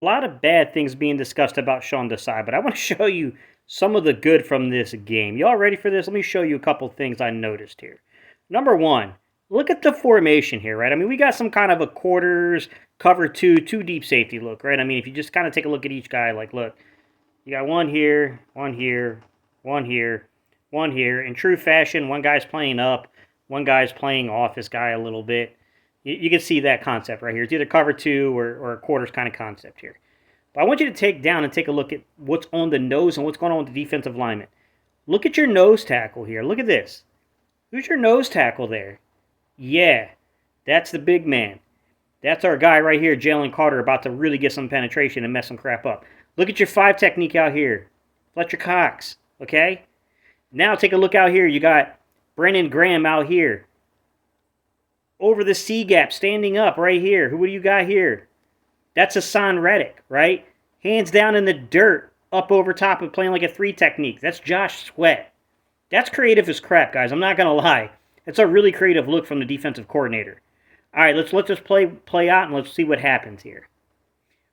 A lot of bad things being discussed about Sean Desai, but I want to show you some of the good from this game. Y'all ready for this? Let me show you a couple things I noticed here. Number one, look at the formation here, right? I mean, we got some kind of a quarters, cover two deep safety look, right? I mean, if you just kind of take a look at each guy, like, look, you got one here, one here, one here, one here. In true fashion, one guy's playing up, one guy's playing off this guy a little bit. You can see that concept right here. It's either cover two or a quarters kind of concept here. But I want you to take down and take a look at what's on the nose and what's going on with the defensive lineman. Look at your nose tackle here. Look at this. Who's your nose tackle there? Yeah, that's the big man. That's our guy right here, Jalen Carter, about to really get some penetration and mess some crap up. Look at your 5 technique out here. Fletcher Cox, okay? Now take a look out here. You got Brandon Graham out here. Over the C gap, standing up right here. Who do you got here? That's Hassan Reddick, right? Hands down in the dirt, up over top of playing like a 3 technique. That's Josh Sweat. That's creative as crap, guys. I'm not going to lie. It's a really creative look from the defensive coordinator. All right, let's let this play out, and let's see what happens here.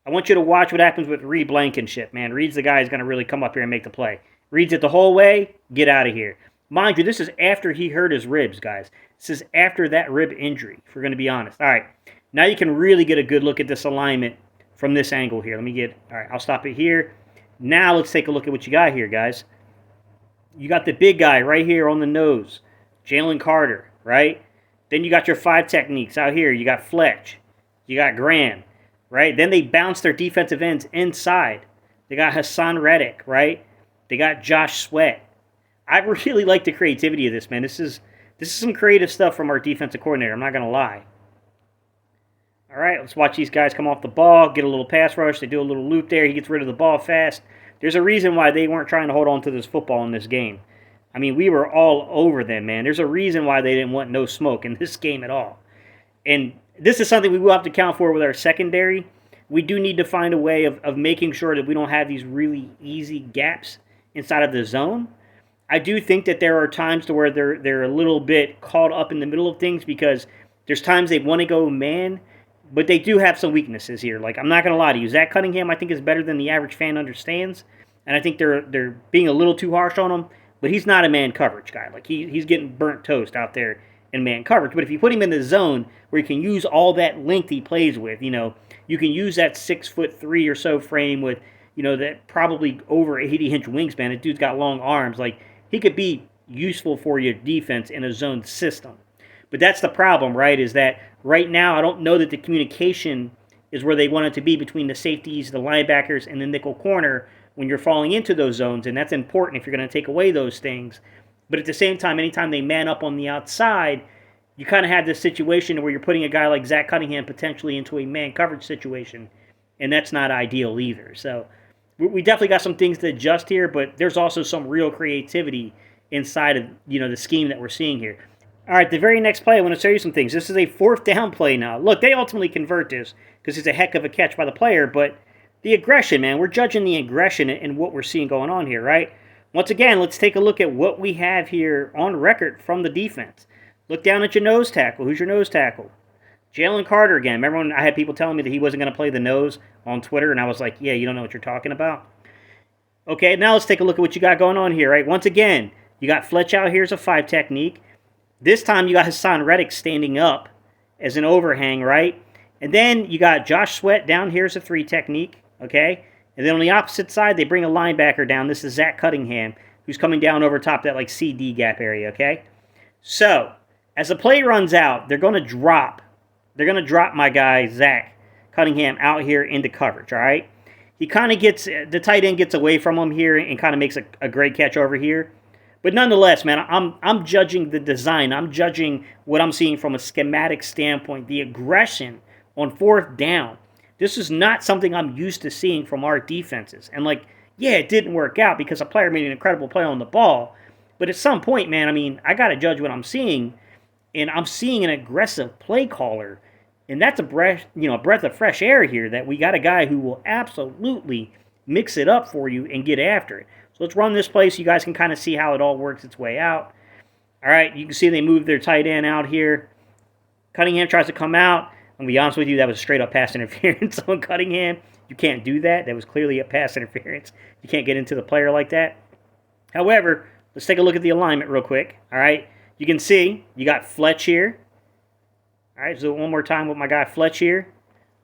I want you to watch what happens with Reed Blankenship, man. Reed's the guy who's going to really come up here and make the play. Reed's it the whole way. Get out of here. Mind you, this is after he hurt his ribs, guys. This is after that rib injury, if we're going to be honest. All right, now you can really get a good look at this alignment from this angle here. All right, I'll stop it here. Now let's take a look at what you got here, guys. You got the big guy right here on the nose, Jalen Carter, right? Then you got your 5 techniques out here. You got Fletch. You got Graham, right? Then they bounce their defensive ends inside. They got Hassan Reddick, right? They got Josh Sweat. I really like the creativity of this, man. This is some creative stuff from our defensive coordinator. I'm not going to lie. All right, let's watch these guys come off the ball, get a little pass rush. They do a little loop there. He gets rid of the ball fast. There's a reason why they weren't trying to hold on to this football in this game. I mean, we were all over them, man. There's a reason why they didn't want no smoke in this game at all. And this is something we will have to account for with our secondary. We do need to find a way of making sure that we don't have these really easy gaps inside of the zone. I do think that there are times to where they're a little bit caught up in the middle of things because there's times they want to go man, but they do have some weaknesses here. Like, I'm not going to lie to you. Zach Cunningham, I think, is better than the average fan understands. And I think they're being a little too harsh on him. But he's not a man coverage guy. Like, he's getting burnt toast out there in man coverage. But if you put him in the zone where he can use all that length he plays with, you can use that 6'3" or so frame with, that probably over 80-inch wingspan. That dude's got long arms. Like, he could be useful for your defense in a zone system. But that's the problem, right, is that right now I don't know that the communication is where they want it to be between the safeties, the linebackers, and the nickel corner when you're falling into those zones, and that's important if you're going to take away those things. But at the same time, anytime they man up on the outside, you kind of have this situation where you're putting a guy like Zach Cunningham potentially into a man coverage situation, and that's not ideal either. So we definitely got some things to adjust here, but there's also some real creativity inside of the scheme that we're seeing here. All right, the very next play, I want to show you some things. This is a 4th down play now. Look, they ultimately convert this because it's a heck of a catch by the player, but the aggression, man, we're judging the aggression and what we're seeing going on here, right? Once again, let's take a look at what we have here on record from the defense. Look down at your nose tackle. Who's your nose tackle? Jalen Carter again. Remember when I had people telling me that he wasn't going to play the nose on Twitter, and I was like, yeah, you don't know what you're talking about? Okay, now let's take a look at what you got going on here, right? Once again, you got Fletch out here as a 5 technique. This time you got Hassan Reddick standing up as an overhang, right? And then you got Josh Sweat down here as a 3 technique, okay? And then on the opposite side, they bring a linebacker down. This is Zach Cunningham, who's coming down over top that like CD gap area, okay? So, as the play runs out, they're going to drop. They're going to drop my guy, Zach Cunningham, out here into coverage, all right? He kind of gets, the tight end gets away from him here and kind of makes a great catch over here. But nonetheless, man, I'm judging the design. I'm judging what I'm seeing from a schematic standpoint, the aggression on 4th down. This is not something I'm used to seeing from our defenses. And, yeah, it didn't work out because a player made an incredible play on the ball. But at some point, man, I mean, I got to judge what I'm seeing. And I'm seeing an aggressive play caller. And that's a breath of fresh air here, that we got a guy who will absolutely mix it up for you and get after it. So let's run this play so you guys can kind of see how it all works its way out. All right, you can see they move their tight end out here. Cunningham tries to come out. I'm going to be honest with you, that was straight up pass interference on Cunningham. You can't do that. That was clearly a pass interference. You can't get into the player like that. However, let's take a look at the alignment real quick. All right, you can see you got Fletch here. All right, so one more time with my guy Fletch here.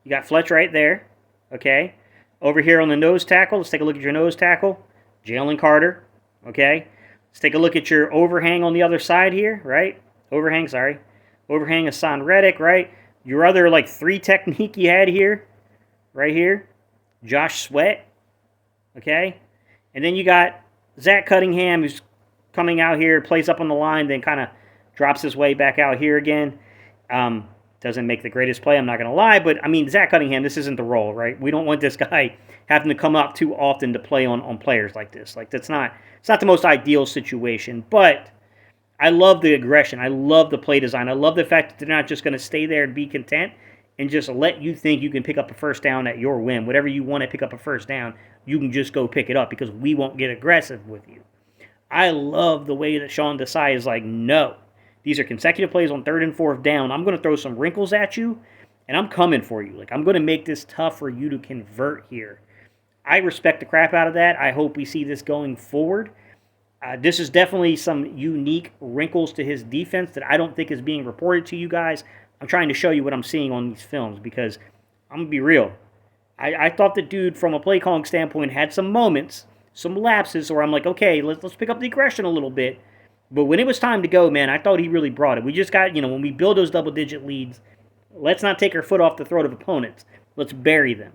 You got Fletch right there. Okay, over here on the nose tackle, let's take a look at your nose tackle. Jalen Carter. Okay, let's take a look at your overhang on the other side here. Right, overhang. Sorry, overhang Hassan Reddick. Right, your other like 3 technique you had here, right here. Josh Sweat. Okay, and then you got Zach Cunningham, who's coming out here, plays up on the line, then kind of drops his way back out here again. Doesn't make the greatest play, I'm not going to lie, but I mean, Zach Cunningham, this isn't the role, right? We don't want this guy having to come up too often to play on players like this. Like, it's not the most ideal situation, but I love the aggression. I love the play design. I love the fact that they're not just going to stay there and be content and just let you think you can pick up a first down at your whim. Whatever you want to pick up a first down, you can just go pick it up because we won't get aggressive with you. I love the way that Sean Desai is like, no, these are consecutive plays on 3rd and 4th down. I'm going to throw some wrinkles at you, and I'm coming for you. Like, I'm going to make this tough for you to convert here. I respect the crap out of that. I hope we see this going forward. This is definitely some unique wrinkles to his defense that I don't think is being reported to you guys. I'm trying to show you what I'm seeing on these films because I'm going to be real. I thought the dude, from a play calling standpoint, had some moments, some lapses where I'm like, okay, let's pick up the aggression a little bit. But when it was time to go, man, I thought he really brought it. We just got, when we build those double-digit leads, let's not take our foot off the throat of opponents. Let's bury them.